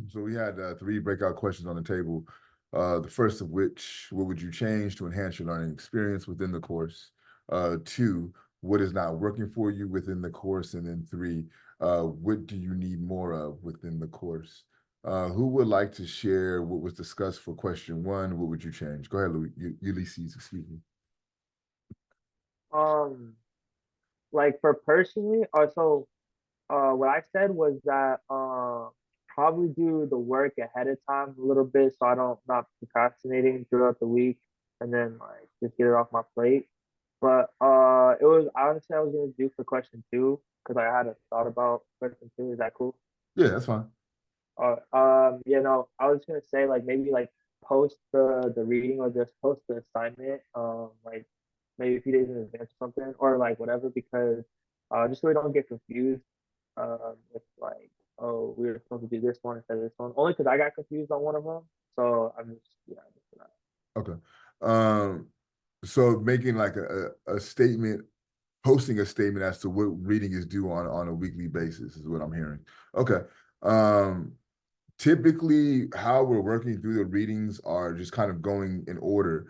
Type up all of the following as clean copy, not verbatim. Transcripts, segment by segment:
So we had three breakout questions on the table. The first of which, what would you change to enhance your learning experience within the course? Two, what is not working for you within the course? And then three, what do you need more of within the course? Who would like to share what was discussed for question one? What would you change? Go ahead, Ulysses, excuse me. Um, like for personally, what I said was that probably do the work ahead of time a little bit so I don't not procrastinating throughout the week and then like just get it off my plate. But it was honestly I was gonna do for question two because I had a thought about question two. Is that cool? Yeah, that's fine. I was gonna say like maybe like post the reading or just post the assignment, like maybe a few days in advance or something, or like whatever, because just so we don't get confused, with like, oh, we were supposed to do this one instead of this one. Only because I got confused on one of them, so I'm just yeah, just for that. Okay. Um, so making like a statement, posting a statement as to what reading is due on a weekly basis is what I'm hearing. Okay. Um, Typically how we're working through the readings are just kind of going in order.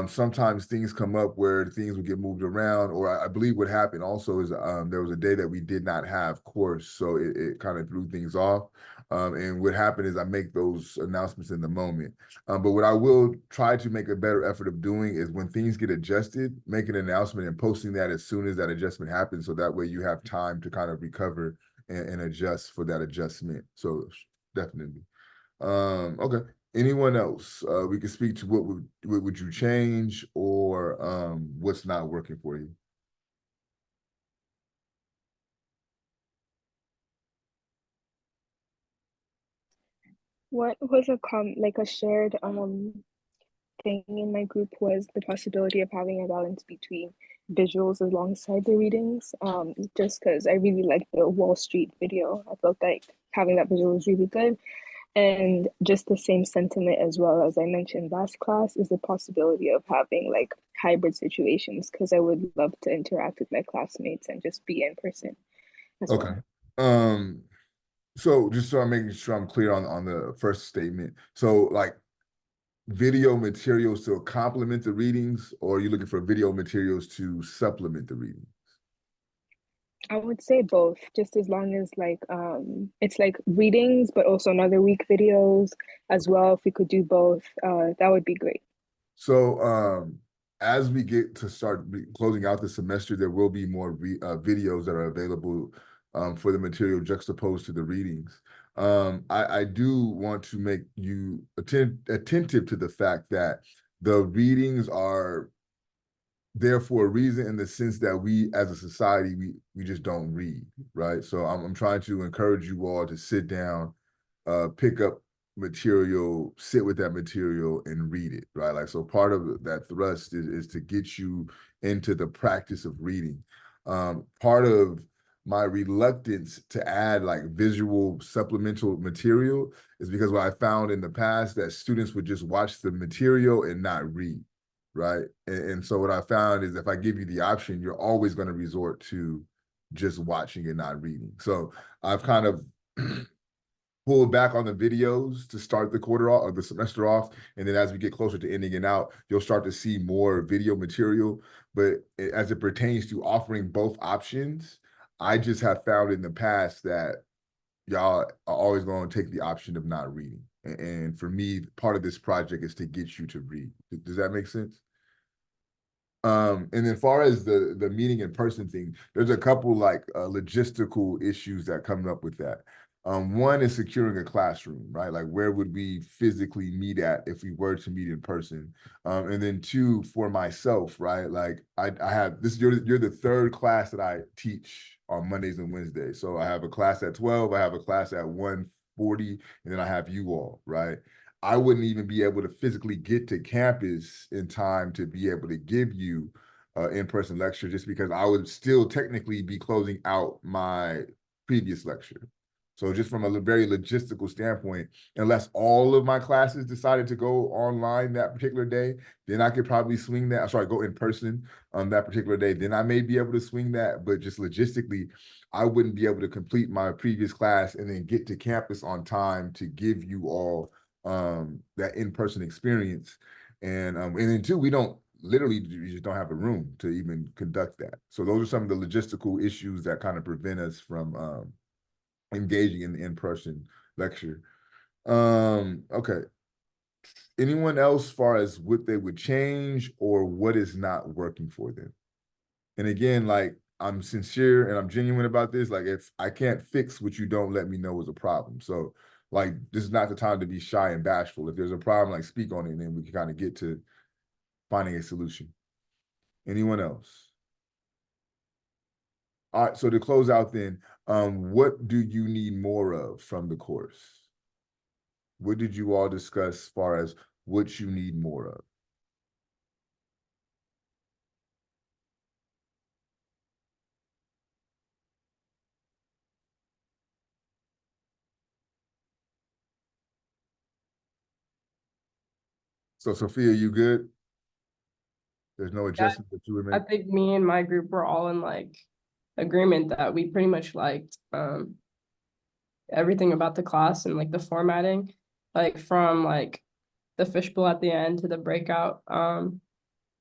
Sometimes things come up where things will get moved around, or I believe what happened also is there was a day that we did not have course, so it kind of threw things off. And what happened is I make those announcements in the moment. But what I will try to make a better effort of doing is when things get adjusted, make an announcement and posting that as soon as that adjustment happens, so that way you have time to kind of recover and adjust for that adjustment. So definitely. Okay. Anyone else? We can speak to what would you change or what's not working for you. What was a shared thing in my group was the possibility of having a balance between visuals alongside the readings. Just because I really liked the Wall Street video, I felt like having that visual was really good. And just the same sentiment as well as I mentioned last class is the possibility of having like hybrid situations because I would love to interact with my classmates and just be in person as Okay. well. Um, so just so I'm making sure I'm clear on the first statement. So like video materials to complement the readings, or are you looking for video materials to supplement the reading? I would say both, just as long as like it's like readings, but also another week videos as well. If we could do both, that would be great. So as we get to start closing out the semester, there will be more videos that are available for the material juxtaposed to the readings. I do want to make you attentive to the fact that the readings are there for a reason in the sense that we as a society we just don't read, right? So I'm trying to encourage you all to sit down, pick up material, sit with that material and read it, right? Like, so part of that thrust is to get you into the practice of reading. Part of my reluctance to add like visual supplemental material is because what I found in the past that students would just watch the material and not read, right? And so what I found is if I give you the option, you're always going to resort to just watching and not reading. So I've kind of pulled back on the videos to start the quarter off or the semester off. And then as we get closer to ending it out, you'll start to see more video material. But as it pertains to offering both options, I just have found in the past that y'all are always going to take the option of not reading. And for me, part of this project is to get you to read. Does that make sense? And then far as the meeting in person thing, there's a couple like logistical issues that come up with that. One is securing a classroom, right? Like where would we physically meet at if we were to meet in person? And then two, for myself, right? Like I have this, you're the third class that I teach on Mondays and Wednesdays. So I have a class at 12, I have a class at 1:40, and then I have you all, right? I wouldn't even be able to physically get to campus in time to be able to give you in-person lecture just because I would still technically be closing out my previous lecture. So just from a very logistical standpoint, unless all of my classes decided to go online that particular day, then I could probably swing that. Sorry, go in person on that particular day. Then I may be able to swing that. But just logistically, I wouldn't be able to complete my previous class and then get to campus on time to give you all that in-person experience. And then two, we don't literally, you just don't have a room to even conduct that. So those are some of the logistical issues that kind of prevent us from engaging in the in-person lecture. Okay. Anyone else, far as what they would change or what is not working for them? And again, like, I'm sincere and I'm genuine about this. Like, if I can't fix what you don't let me know is a problem. So, like, this is not the time to be shy and bashful. If there's a problem, like, speak on it, and then we can kind of get to finding a solution. Anyone else? All right, so to close out then, what do you need more of from the course? What did you all discuss as far as what you need more of? So Sophia, you good? There's no Yeah, adjustment that you would I make? think me and my group were all in like agreement that we pretty much liked everything about the class and like the formatting, like from like the fishbowl at the end to the breakout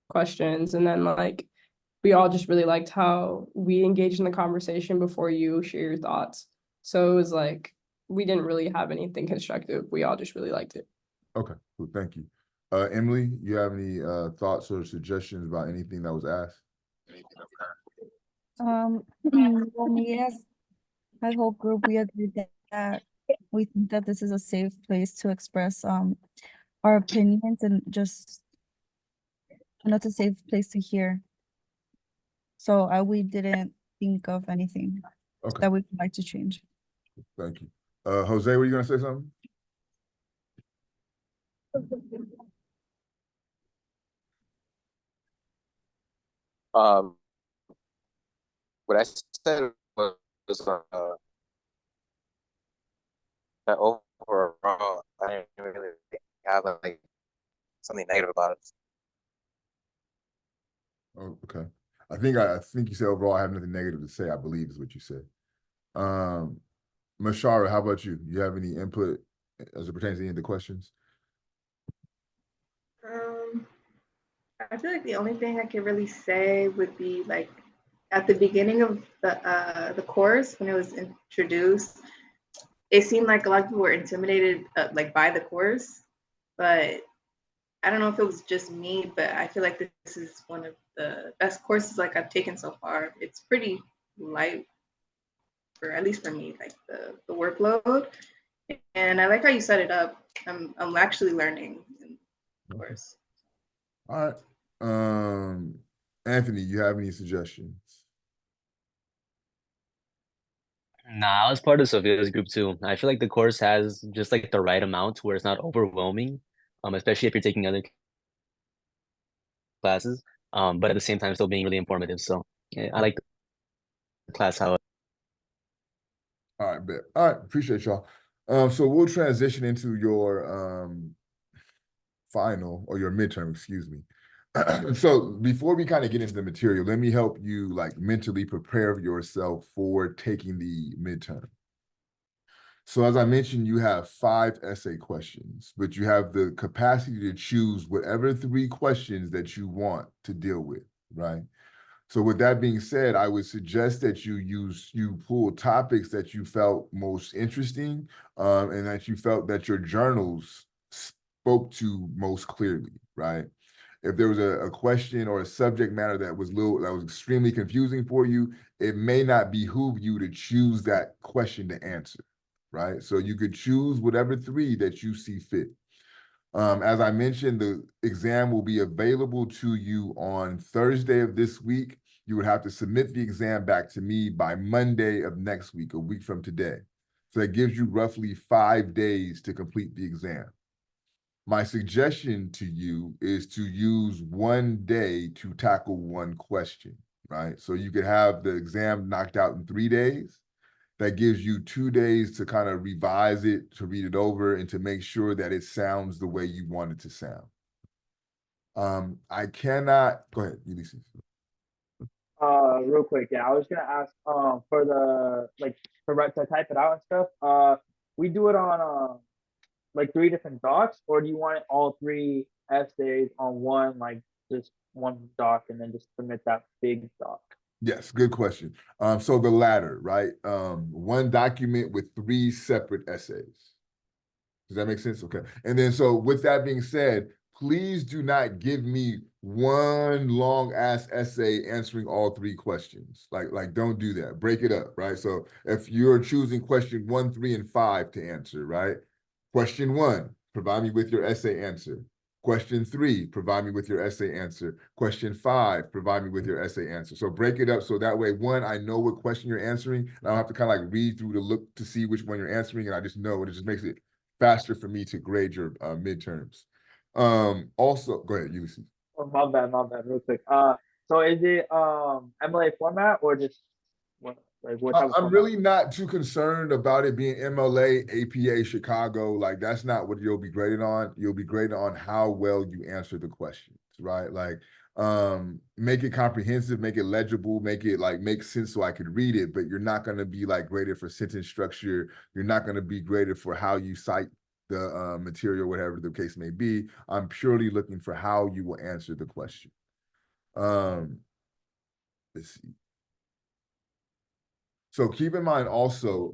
questions. And then like we all just really liked how we engaged in the conversation before you share your thoughts. So it was like we didn't really have anything constructive. We all just really liked it. Okay, cool, thank you. Emily, you have any thoughts or suggestions about anything that was asked? Well, me as my whole group, we agreed that we think that this is a safe place to express our opinions and just, it's a safe place to hear. So we didn't think of anything Okay, that we would like to change. thank you. Jose, were you gonna say something? Um, what I said was that overall, I didn't really have like something negative about it. Oh, okay. I think you said overall I have nothing negative to say, I believe is what you said. Mashara, how about you? You have any input as it pertains to any of the questions? I feel like the only thing I could really say would be like at the beginning of the course when it was introduced, it seemed like a lot of people were intimidated like by the course, but I don't know if it was just me, but I feel like this is one of the best courses like I've taken so far. It's pretty light for at least for me, like the workload, and I like how you set it up. I'm actually learning, of course. All right. Anthony, you have any suggestions? Nah, I was part of Sophia's group too. I feel like the course has just like the right amount where it's not overwhelming, especially if you're taking other classes. But at the same time, still being really informative. So yeah, I like the class how. All right, bet. All right, appreciate y'all. So we'll transition into your final or your midterm, excuse me. So before we kind of get into the material, let me help you like mentally prepare yourself for taking the midterm. So as I mentioned, you have 5 essay questions, but you have the capacity to choose whatever 3 questions that you want to deal with, right? So with that being said, I would suggest that you pull topics that you felt most interesting, and that you felt that your journals spoke to most clearly, right? If there was a question or a subject matter that was extremely confusing for you, it may not behoove you to choose that question to answer, right? So you could choose whatever 3 that you see fit. As I mentioned, the exam will be available to you on Thursday of this week. You would have to submit the exam back to me by Monday of next week, a week from today. So that gives you roughly 5 days to complete the exam. My suggestion to you is to use one day to tackle one question, right? So you could have the exam knocked out in 3 days, that gives you 2 days to kind of revise it, to read it over, and to make sure that it sounds the way you want it to sound. I cannot go ahead, Ulysses. Real quick, yeah, I was gonna ask, for the like to type it out and stuff. We do it on like 3 different docs, or do you want it all 3 essays on one, like just one doc, and then just submit that big doc? Yes, good question. So the latter, right? One document with 3 separate essays. Does that make sense? Okay. And then, so with that being said, please do not give me one long ass essay answering all 3 questions. Like don't do that. Break it up, right? So if you're choosing question 1, 3, and 5 to answer, right? Question 1, provide me with your essay answer. Question 3, provide me with your essay answer. Question 5, provide me with your essay answer. So break it up so that way, one, I know what question you're answering, and I don't have to kind of like read through the look to see which one you're answering, and I just know, and it just makes it faster for me to grade your midterms. Also, go ahead, Ulysses. Oh, my bad, real quick. So is it MLA format or just what type of I'm format? really not too concerned about it being MLA, APA, Chicago. Like that's not what you'll be graded on. You'll be graded on how well you answer the questions, right? Like make it comprehensive, make it legible, make it like make sense so I could read it, but you're not going to be like graded for sentence structure. You're not going to be graded for how you cite the material, whatever the case may be. I'm purely looking for how you will answer the question. Let's see. So keep in mind also,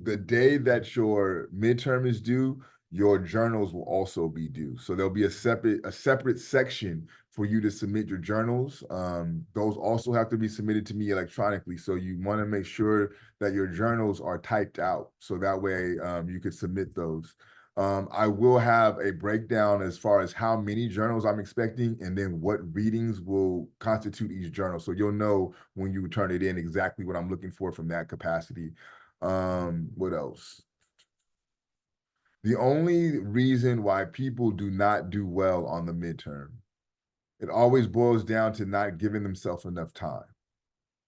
the day that your midterm is due, your journals will also be due. So there'll be a separate section for you to submit your journals. Those also have to be submitted to me electronically. So you want to make sure that your journals are typed out. So that way you could submit those. I will have a breakdown as far as how many journals I'm expecting and then what readings will constitute each journal. So you'll know when you turn it in exactly what I'm looking for from that capacity. What else? The only reason why people do not do well on the midterm, it always boils down to not giving themselves enough time.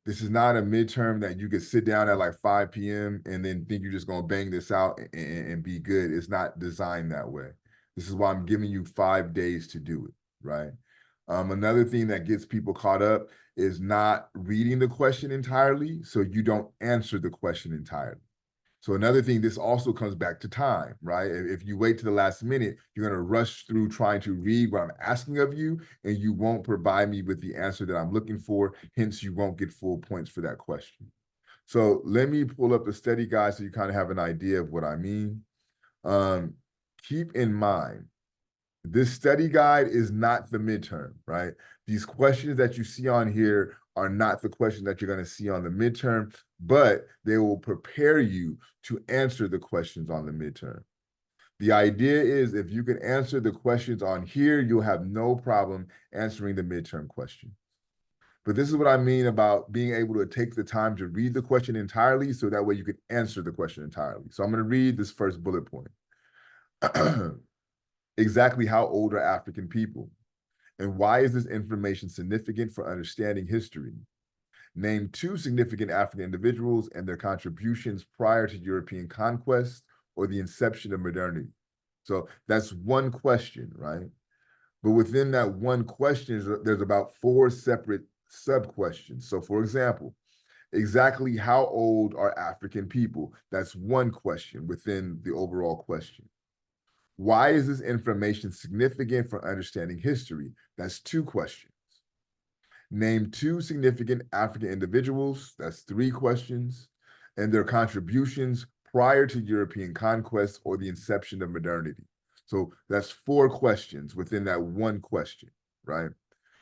This is not a midterm that you could sit down at like 5 p.m. and then think you're just going to bang this out and be good. It's not designed that way. This is why I'm giving you 5 days to do it, right? Another thing that gets people caught up is not reading the question entirely, so you don't answer the question entirely. So another thing, this also comes back to time, right? If you wait to the last minute, you're going to rush through trying to read what I'm asking of you, and you won't provide me with the answer that I'm looking for. Hence, you won't get full points for that question. So let me pull up the study guide so you kind of have an idea of what I mean. Keep in mind, this study guide is not the midterm, right? These questions that you see on here are not the questions that you're going to see on the midterm, but they will prepare you to answer the questions on the midterm. The idea is if you can answer the questions on here, you'll have no problem answering the midterm question. But this is what I mean about being able to take the time to read the question entirely so that way you can answer the question entirely. So I'm going to read this first bullet point. Exactly how old are African people? And why is this information significant for understanding history? Name 2 significant African individuals and their contributions prior to European conquest or the inception of modernity. So that's one question, right? But within that one question, there's about 4 separate sub-questions. So for example, exactly how old are African people? That's one question within the overall question. Why is this information significant for understanding history? That's 2 questions. Name 2 significant African individuals. That's 3 questions. And their contributions prior to European conquest or the inception of modernity. So that's 4 questions within that one question, right?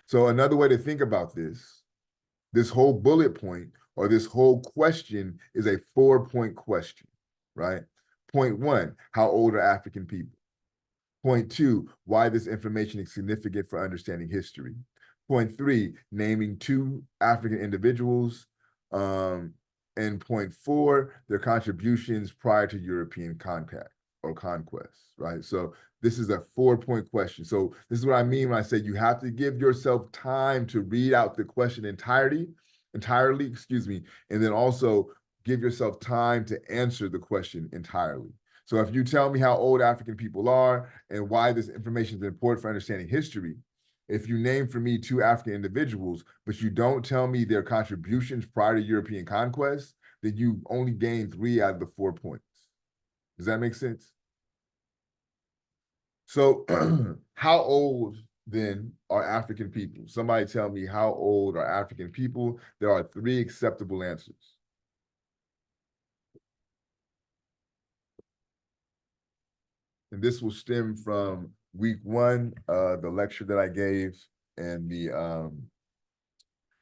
So another way to think about this whole bullet point or this whole question is a 4-point question, right? Point 1, how old are African people? Point 2, why this information is significant for understanding history. Point 3, naming 2 African individuals. And point 4, their contributions prior to European contact or conquest, right? So this is a 4-point question. So this is what I mean when I say you have to give yourself time to read out the question entirely, excuse me, and then also give yourself time to answer the question entirely. So if you tell me how old African people are and why this information is important for understanding history, if you name for me 2 African individuals, but you don't tell me their contributions prior to European conquest, then you only gain 3 out of the 4 points. Does that make sense? So how old then are African people? Somebody tell me, how old are African people? There are 3 acceptable answers. And this will stem from week 1, the lecture that I gave and the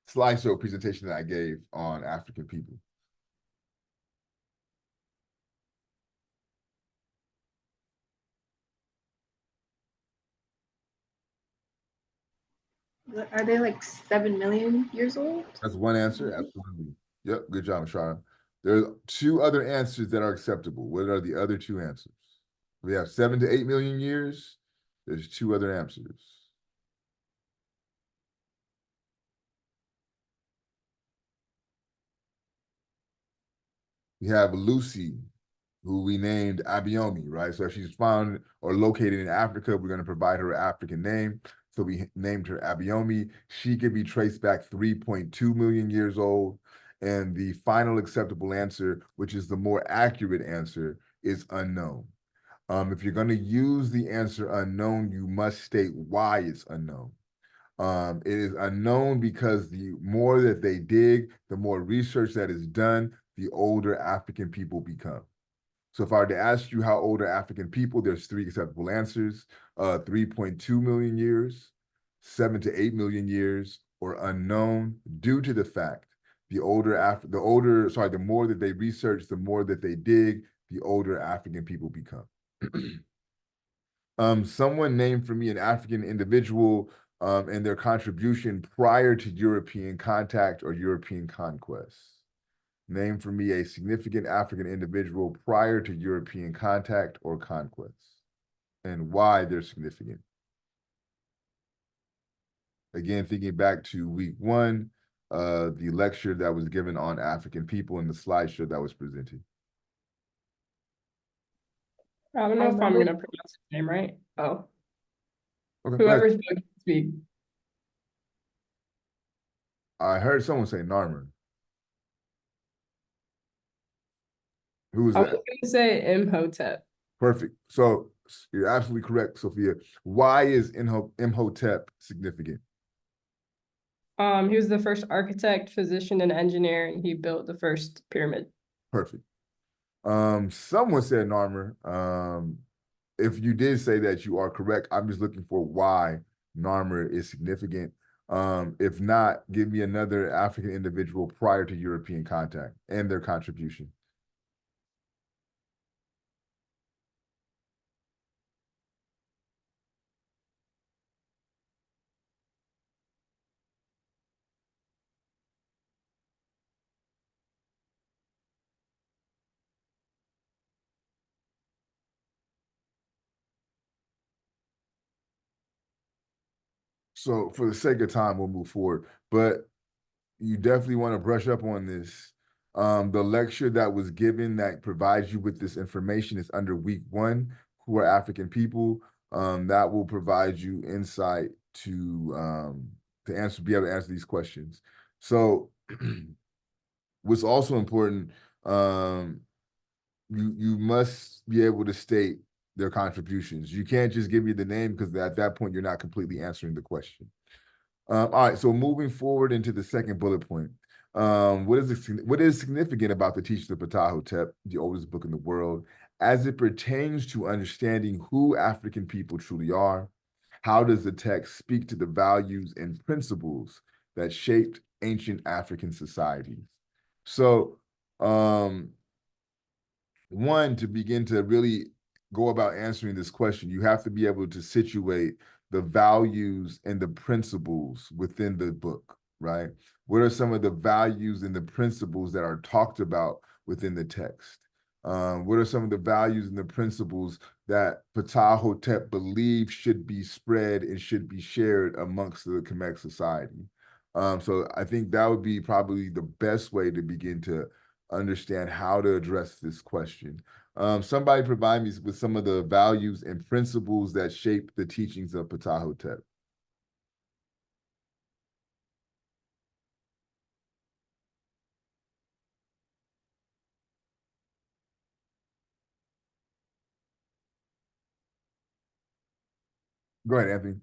slideshow presentation that I gave on African people. Are they like 7 million years old? That's one answer, absolutely. Yep, good job, Shara. There's 2 other answers that are acceptable. What are the other 2 answers? We have 7 to 8 million years. There's 2 other answers. We have Lucy, who we named Abiomi, right? So if she's found or located in Africa, we're going to provide her an African name. So we named her Abiomi. She could be traced back 3.2 million years old. And the final acceptable answer, which is the more accurate answer, is unknown. If you're going to use the answer unknown, you must state why it's unknown. It is unknown because the more that they dig, the more research that is done, the older African people become. So if I were to ask you how old are African people, there's 3 acceptable answers: 3.2 million years, 7 to 8 million years, or unknown, due to the fact the more that they research, the more that they dig, the older African people become. Someone named for me an African individual and their contribution prior to European contact or European conquest. Name for me a significant African individual prior to European contact or conquest, and why they're significant. Again, thinking back to week 1, the lecture that was given on African people and the slideshow that was presented. I don't know if I'm gonna pronounce his name right. Oh, Okay, whoever's going to speak. I heard someone say Narmer. Who was I was that? gonna say Imhotep. Perfect. So you're absolutely correct, Sophia. Why is Imhotep significant? He was the first architect, physician, and engineer, and he built the first pyramid. Perfect. Someone said Narmer. If you did say that, you are correct. I'm just looking for why Narmer is significant. If not, give me another African individual prior to European contact and their contribution. So for the sake of time, we'll move forward. But you definitely want to brush up on this. The lecture that was given that provides you with this information is under week 1, who are African people. That will provide you insight to be able to answer these questions. So what's also important, you must be able to state their contributions. You can't just give me the name because at that point you're not completely answering the question. All right, so moving forward into the second bullet point. What is significant about the Teachings of Ptah-hotep, the oldest book in the world, as it pertains to understanding who African people truly are? How does the text speak to the values and principles that shaped ancient African societies? So, one, to begin to really go about answering this question, you have to be able to situate the values and the principles within the book, right? What are some of the values and the principles that are talked about within the text? What are some of the values and the principles that Ptah-hotep believes should be spread and should be shared amongst the Kemek society? So I think that would be probably the best way to begin to understand how to address this question. Somebody provide me with some of the values and principles that shape the teachings of Ptahhotep. Go ahead, Anthony.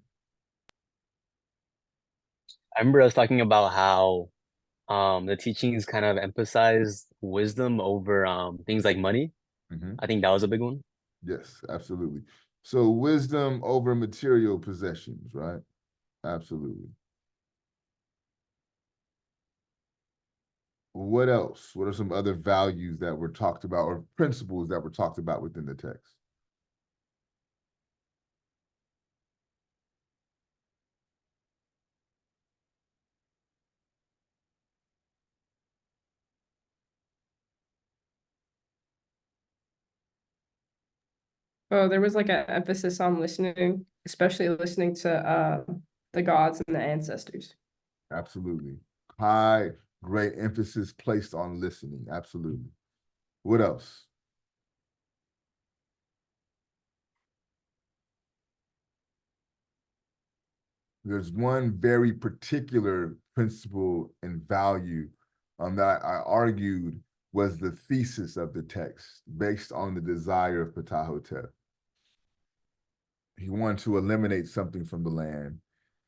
I remember us talking about how the teachings kind of emphasize wisdom over things like money. Mhm. I think that was a big one. Yes, absolutely. So wisdom over material possessions, right? Absolutely. What else? What are some other values that were talked about or principles that were talked about within the text? Oh, there was like an emphasis on listening, especially listening to the gods and the ancestors. Absolutely. High, great emphasis placed on listening. Absolutely. What else? There's one very particular principle and value that I argued was the thesis of the text based on the desire of Ptahhotep. He wanted to eliminate something from the land,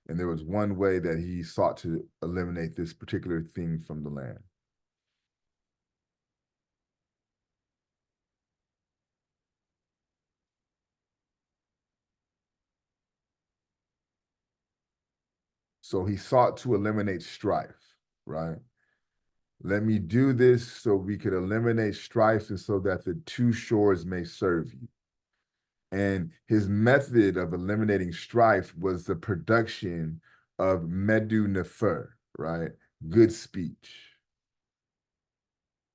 and there was one way that he sought to eliminate this particular thing from the land. So he sought to eliminate strife, right? Let me do this so we could eliminate strife and so that the two shores may serve you. And his method of eliminating strife was the production of medu nefer, right? Good speech.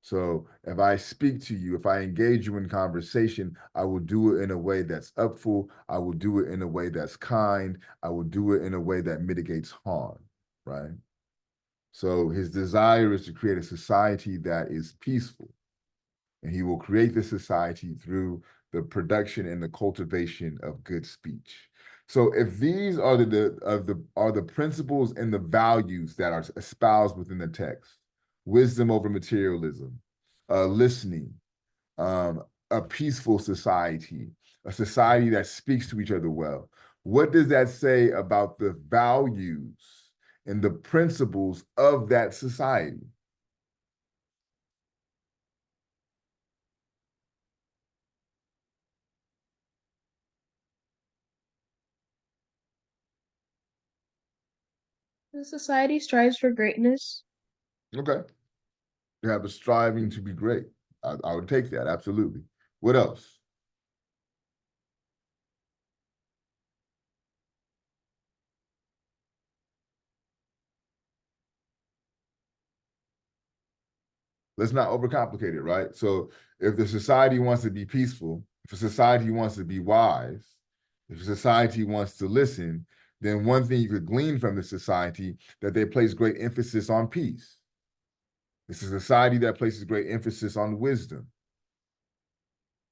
So if I speak to you, if I engage you in conversation, I will do it in a way that's upful. I will do it in a way that's kind. I will do it in a way that mitigates harm, right? So his desire is to create a society that is peaceful. And he will create this society through the production and the cultivation of good speech. So if these are the principles and the values that are espoused within the text, wisdom over materialism, listening, a peaceful society, a society that speaks to each other well. What does that say about the values and the principles of that society? The society strives for greatness. Okay. You have a striving to be great. I would take that, absolutely. What else? Let's not overcomplicate it, right? So if the society wants to be peaceful, if a society wants to be wise, if a society wants to listen, then one thing you could glean from the society that they place great emphasis on peace. It's a society that places great emphasis on wisdom.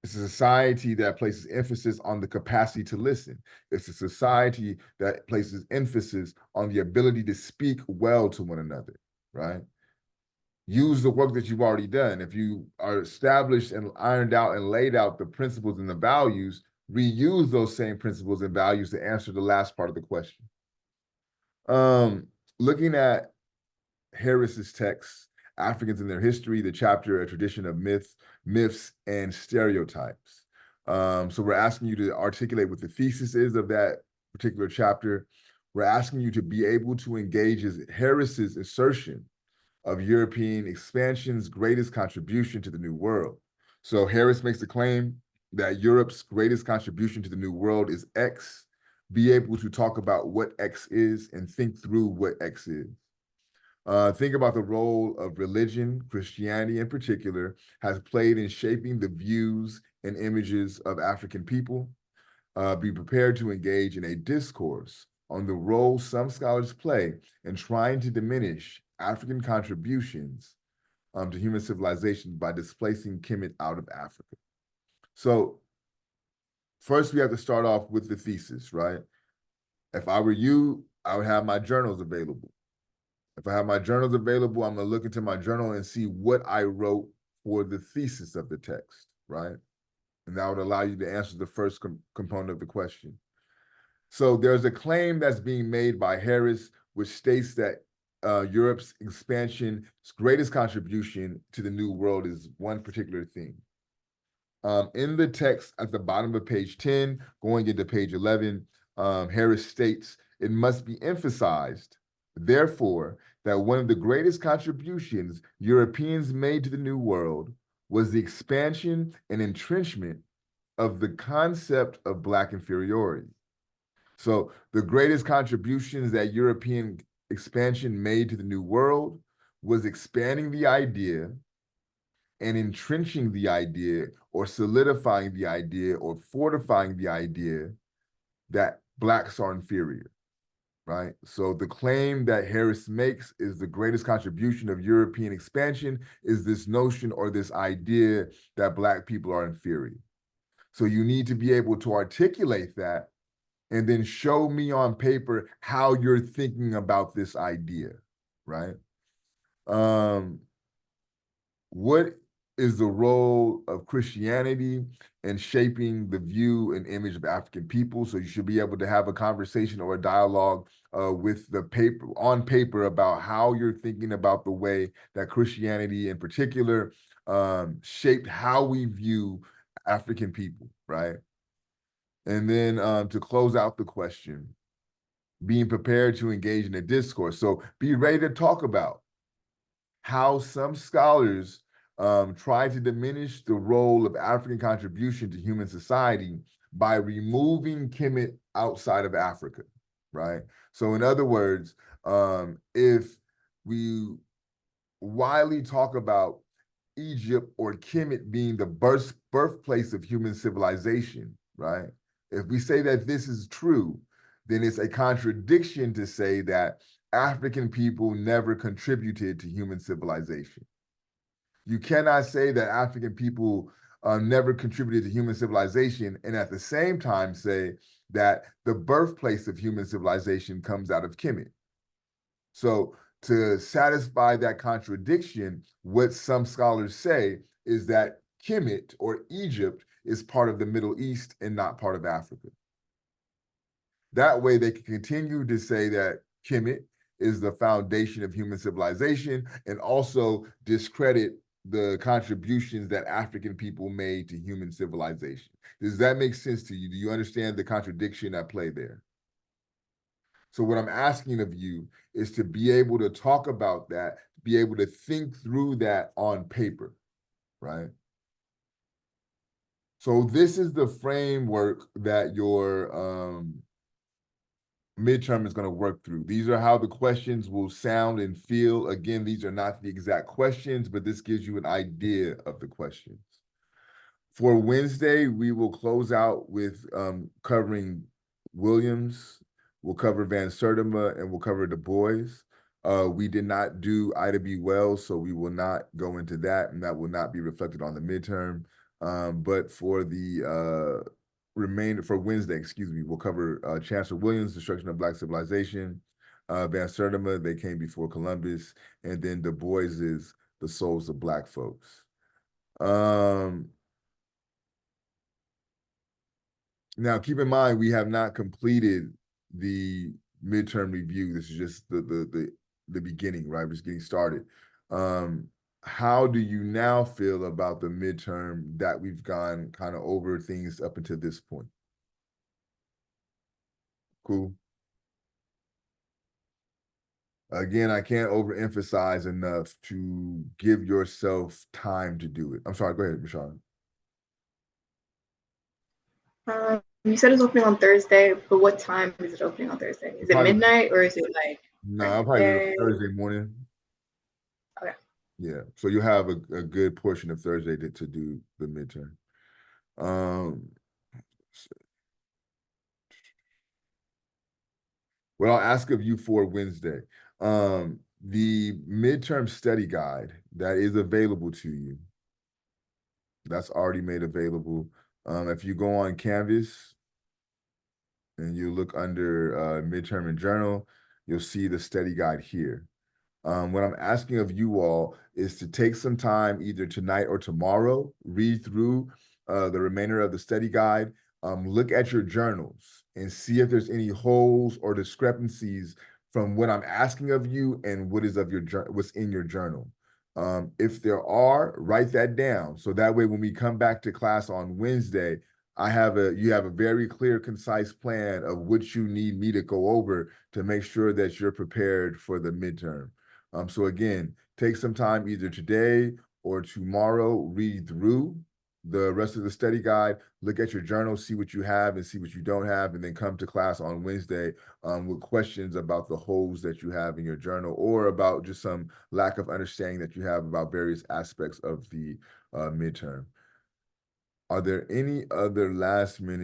It's a society that places emphasis on the capacity to listen. It's a society that places emphasis on the ability to speak well to one another, right? Use the work that you've already done. If you are established and ironed out and laid out the principles and the values, reuse those same principles and values to answer the last part of the question. Looking at Harris's text, Africans in Their History, the chapter, A Tradition of Myths, and Stereotypes. So we're asking you to articulate what the thesis is of that particular chapter. We're asking you to be able to engage Harris's assertion of European expansion's greatest contribution to the New World. So Harris makes the claim that Europe's greatest contribution to the New World is X. Be able to talk about what X is and think through what X is. Think about the role of religion, Christianity in particular, has played in shaping the views and images of African people. Be prepared to engage in a discourse on the role some scholars play in trying to diminish African contributions to human civilization by displacing Kemet out of Africa. So first we have to start off with the thesis, right? If I were you, I would have my journals available. If I have my journals available, I'm gonna look into my journal and see what I wrote for the thesis of the text, right? And that would allow you to answer the first component of the question. So there's a claim that's being made by Harris, which states that Europe's expansion's greatest contribution to the New World is one particular thing. In the text at the bottom of page 10, going into page 11, Harris states, it must be emphasized, therefore, that one of the greatest contributions Europeans made to the New World was the expansion and entrenchment of the concept of Black inferiority. So the greatest contributions that European expansion made to the New World was expanding the idea and entrenching the idea or solidifying the idea or fortifying the idea that Blacks are inferior, right? So the claim that Harris makes is the greatest contribution of European expansion is this notion or this idea that Black people are inferior. So you need to be able to articulate that and then show me on paper how you're thinking about this idea, right? What is the role of Christianity in shaping the view and image of African people? So you should be able to have a conversation or a dialogue with the paper on paper about how you're thinking about the way that Christianity in particular shaped how we view African people, right? And then to close out the question, being prepared to engage in a discourse. So be ready to talk about how some scholars try to diminish the role of African contribution to human society by removing Kemet outside of Africa, right? So in other words, if we widely talk about Egypt or Kemet being the birthplace of human civilization, right? If we say that this is true, then it's a contradiction to say that African people never contributed to human civilization. You cannot say that African people never contributed to human civilization and at the same time say that the birthplace of human civilization comes out of Kemet. So to satisfy that contradiction, what some scholars say is that Kemet or Egypt is part of the Middle East and not part of Africa. That way they can continue to say that Kemet is the foundation of human civilization and also discredit the contributions that African people made to human civilization. Does that make sense to you? Do you understand the contradiction at play there? So what I'm asking of you is to be able to talk about that, be able to think through that on paper, right? So this is the framework that your midterm is going to work through. These are how the questions will sound and feel. Again, these are not the exact questions, but this gives you an idea of the questions. For Wednesday, we will close out with covering Williams, we'll cover Van Sertima, and we'll cover Du Bois. We did not do Ida B. Wells, so we will not go into that, and that will not be reflected on the midterm. But for the for Wednesday, excuse me, we'll cover Chancellor Williams, Destruction of Black Civilization, Van Sertima, They Came Before Columbus, and then Du Bois is The Souls of Black Folks. Now, keep in mind, we have not completed the midterm review. This is just the beginning, right? We're just getting started. How do you now feel about the midterm that we've gone kind of over things up until this point? Cool. Again, I can't overemphasize enough to give yourself time to do it. I'm sorry, go ahead, Rashawn. You said it's opening on Thursday, but what time is it opening on Thursday? Is it Probably, midnight or is it like no, I'll probably do it Thursday morning. Okay. Yeah, so you have a good portion of Thursday to do the midterm. What I'll ask of you for Wednesday, the midterm study guide that is available to you, that's already made available. If you go on Canvas and you look under midterm and journal, you'll see the study guide here. What I'm asking of you all is to take some time either tonight or tomorrow, read through the remainder of the study guide, look at your journals and see if there's any holes or discrepancies from what I'm asking of you and what is of your what's in your journal. If there are, write that down. So that way when we come back to class on Wednesday, you have a very clear, concise plan of what you need me to go over to make sure that you're prepared for the midterm. So again, take some time either today or tomorrow, read through the rest of the study guide, look at your journal, see what you have and see what you don't have, and then come to class on Wednesday with questions about the holes that you have in your journal or about just some lack of understanding that you have about various aspects of the midterm. Are there any other last minute